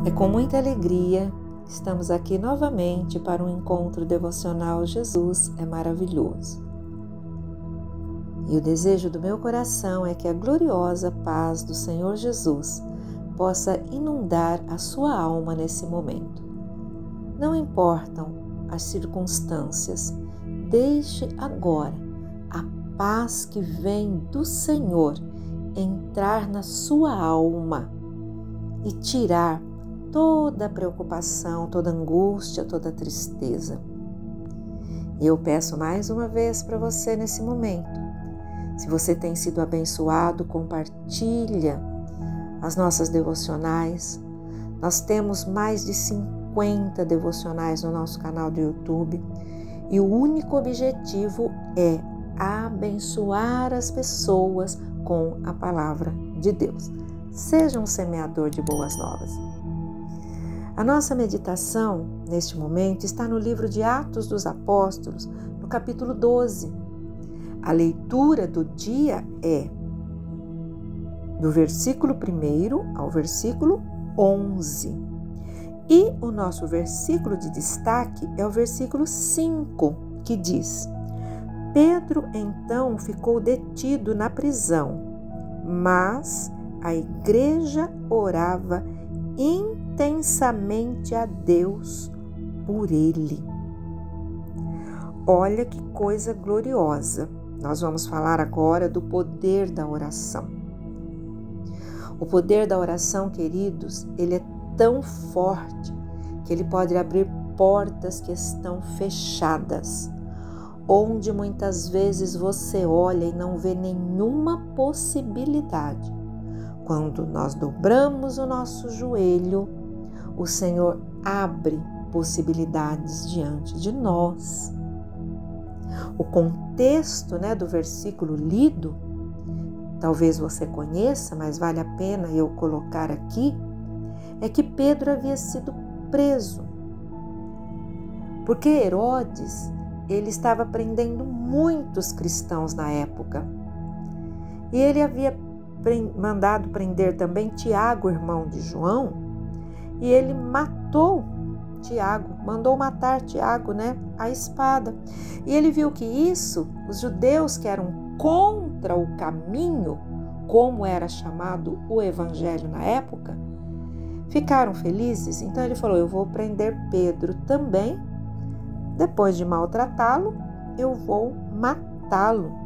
É com muita alegria que estamos aqui novamente para um encontro devocional Jesus é Maravilhoso. E o desejo do meu coração é que a gloriosa paz do Senhor Jesus possa inundar a sua alma nesse momento. Não importam as circunstâncias, deixe agora a paz que vem do Senhor entrar na sua alma e tirar toda a preocupação, toda a angústia, toda a tristeza. E eu peço mais uma vez para você nesse momento, se você tem sido abençoado, compartilha as nossas devocionais. Nós temos mais de 50 devocionais no nosso canal do YouTube e o único objetivo é abençoar as pessoas com a palavra de Deus. Seja um semeador de boas novas. A nossa meditação, neste momento, está no livro de Atos dos Apóstolos, no capítulo 12. A leitura do dia é do versículo 1 ao versículo 11. E o nosso versículo de destaque é o versículo 5, que diz: Pedro então ficou detido na prisão, mas a igreja orava intensamente a Deus por ele. Olha que coisa gloriosa. Nós vamos falar agora do poder da oração. O poder da oração, queridos, ele é tão forte que ele pode abrir portas que estão fechadas, onde muitas vezes você olha e não vê nenhuma possibilidade. Quando nós dobramos o nosso joelho, o Senhor abre possibilidades diante de nós. O contexto, do versículo lido, talvez você conheça, mas vale a pena eu colocar aqui, é que Pedro havia sido preso. Porque Herodes, ele estava prendendo muitos cristãos na época. E ele havia mandado prender também Tiago, irmão de João, e ele matou Tiago, mandou matar Tiago, à espada. E ele viu que isso, os judeus que eram contra o caminho, como era chamado o evangelho na época, ficaram felizes. Então ele falou: eu vou prender Pedro também, depois de maltratá-lo, eu vou matá-lo.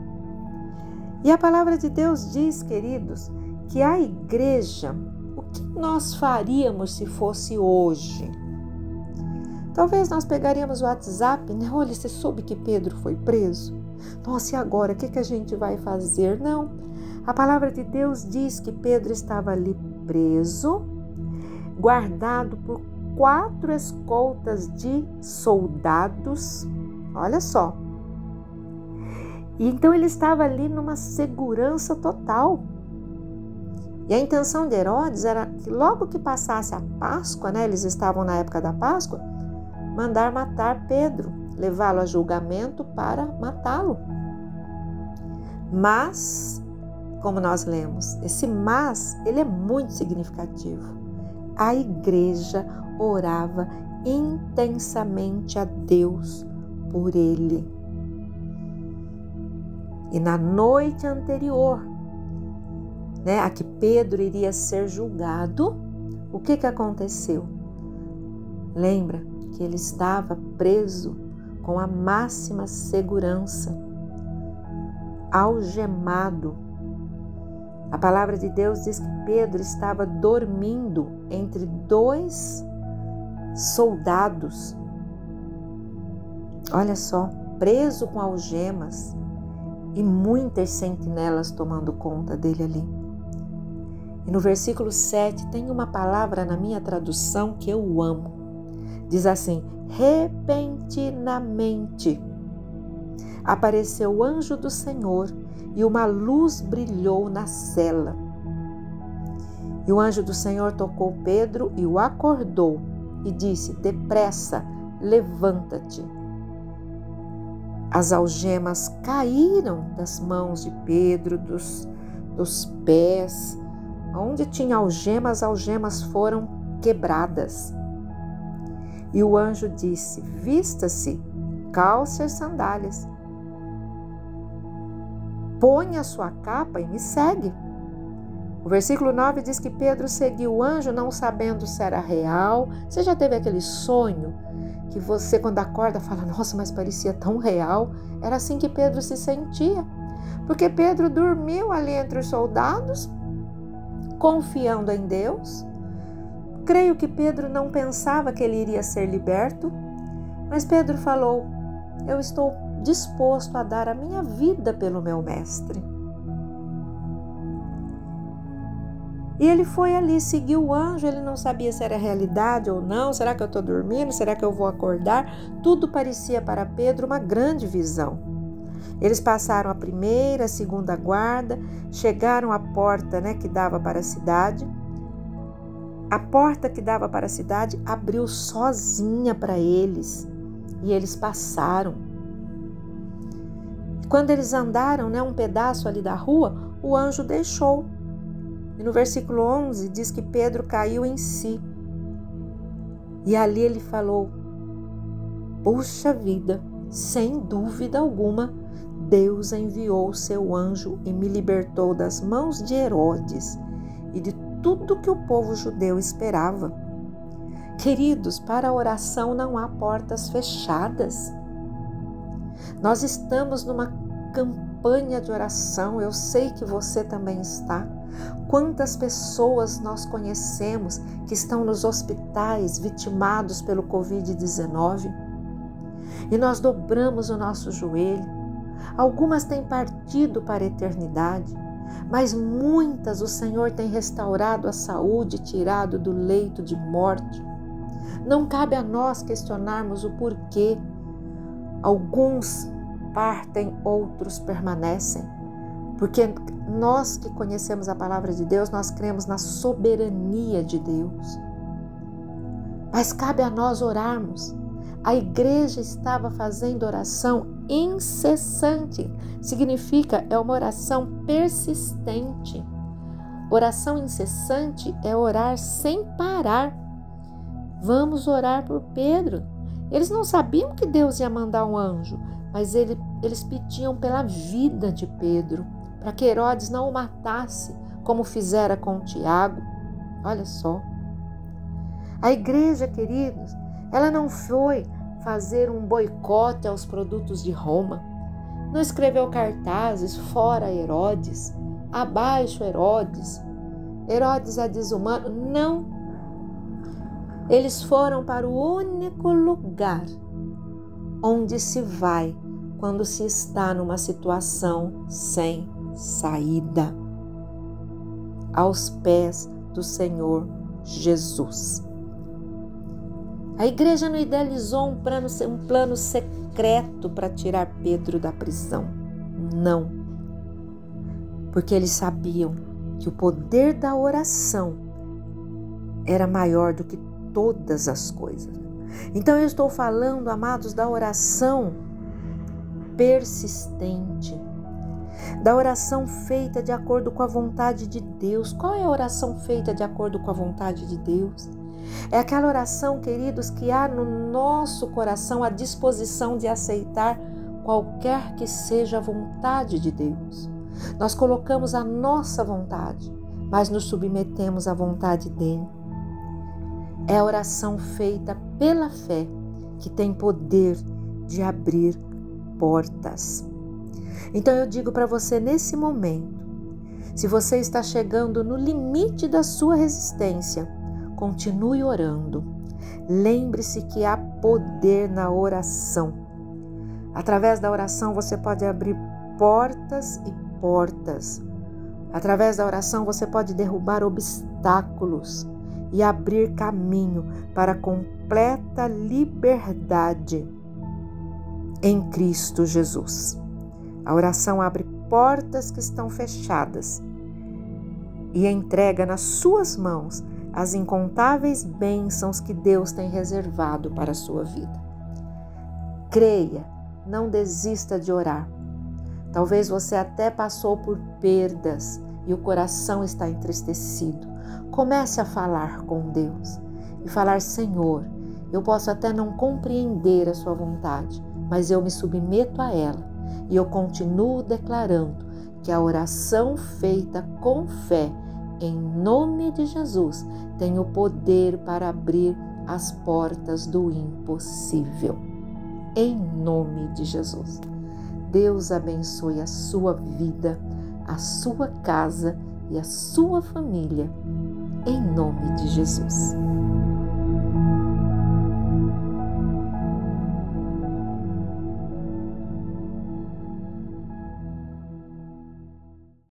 E a palavra de Deus diz, queridos, que a igreja, o que nós faríamos se fosse hoje? Talvez nós pegaríamos o WhatsApp, olha, você soube que Pedro foi preso? Nossa, e agora? O que a gente vai fazer? Não. A palavra de Deus diz que Pedro estava ali preso, guardado por 4 escoltas de soldados. Olha só. E então ele estava ali numa segurança total. E a intenção de Herodes era que logo que passasse a Páscoa, eles estavam na época da Páscoa, mandar matar Pedro, levá-lo a julgamento para matá-lo. Mas, como nós lemos, esse mas, ele é muito significativo. A igreja orava intensamente a Deus por ele. E na noite anterior, a que Pedro iria ser julgado, o que aconteceu? Lembra que ele estava preso com a máxima segurança, algemado. A palavra de Deus diz que Pedro estava dormindo entre 2 soldados. Olha só, preso com algemas e muitas sentinelas tomando conta dele ali. E no versículo 7 tem uma palavra na minha tradução que eu amo. Diz assim: repentinamente apareceu o anjo do Senhor e uma luz brilhou na cela. E o anjo do Senhor tocou Pedro e o acordou e disse: depressa, levanta-te. As algemas caíram das mãos de Pedro, dos pés. Onde tinha algemas, as algemas foram quebradas. E o anjo disse: vista-se, calce as sandálias, ponha a sua capa e me segue. O versículo 9 diz que Pedro seguiu o anjo não sabendo se era real. Você já teve aquele sonho que você, quando acorda, fala: nossa, mas parecia tão real? Era assim que Pedro se sentia, porque Pedro dormiu ali entre os soldados, confiando em Deus. Creio que Pedro não pensava que ele iria ser liberto, mas Pedro falou: eu estou disposto a dar a minha vida pelo meu mestre. E ele foi ali, seguiu o anjo, ele não sabia se era realidade ou não. Será que eu estou dormindo? Será que eu vou acordar? Tudo parecia para Pedro uma grande visão. Eles passaram a primeira, a segunda guarda, chegaram à porta, que dava para a cidade. A porta que dava para a cidade abriu sozinha para eles e eles passaram. Quando eles andaram, um pedaço ali da rua, o anjo deixou. E no versículo 11 diz que Pedro caiu em si. E ali ele falou: puxa vida, sem dúvida alguma, Deus enviou o seu anjo e me libertou das mãos de Herodes e de tudo que o povo judeu esperava. Queridos, para a oração não há portas fechadas. Nós estamos numa campanha de oração, eu sei que você também está. Quantas pessoas nós conhecemos que estão nos hospitais vitimados pelo Covid-19? E nós dobramos o nosso joelho. Algumas têm partido para a eternidade, mas muitas o Senhor tem restaurado a saúde, tirado do leito de morte. Não cabe a nós questionarmos o porquê. Alguns partem, outros permanecem. Porque nós que conhecemos a palavra de Deus, nós cremos na soberania de Deus. Mas cabe a nós orarmos. A igreja estava fazendo oração incessante. Significa, é uma oração persistente. Oração incessante é orar sem parar. Vamos orar por Pedro. Eles não sabiam que Deus ia mandar um anjo, mas eles pediam pela vida de Pedro, para que Herodes não o matasse, como fizera com Tiago. Olha só. A igreja, queridos, ela não foi fazer um boicote aos produtos de Roma. Não escreveu cartazes: fora Herodes, abaixo Herodes, Herodes é desumano. Não. Eles foram para o único lugar onde se vai quando se está numa situação sem saída, aos pés do Senhor Jesus. A igreja não idealizou um plano secreto para tirar Pedro da prisão. Não. Porque eles sabiam que o poder da oração era maior do que todas as coisas. Então eu estou falando, amados, da oração persistente, da oração feita de acordo com a vontade de Deus. Qual é a oração feita de acordo com a vontade de Deus? É aquela oração, queridos, que há no nosso coração a disposição de aceitar qualquer que seja a vontade de Deus. Nós colocamos a nossa vontade, mas nos submetemos à vontade dele. É a oração feita pela fé que tem poder de abrir portas. Então eu digo para você nesse momento, se você está chegando no limite da sua resistência, continue orando. Lembre-se que há poder na oração. Através da oração você pode abrir portas e portas. Através da oração você pode derrubar obstáculos e abrir caminho para a completa liberdade em Cristo Jesus. A oração abre portas que estão fechadas e entrega nas suas mãos as incontáveis bênçãos que Deus tem reservado para a sua vida. Creia, não desista de orar. Talvez você até passou por perdas e o coração está entristecido. Comece a falar com Deus. e falar: Senhor, eu posso até não compreender a sua vontade, mas eu me submeto a ela e eu continuo declarando que a oração feita com fé, em nome de Jesus, tem o poder para abrir as portas do impossível. Em nome de Jesus. Deus abençoe a sua vida, a sua casa e a sua família. Em nome de Jesus.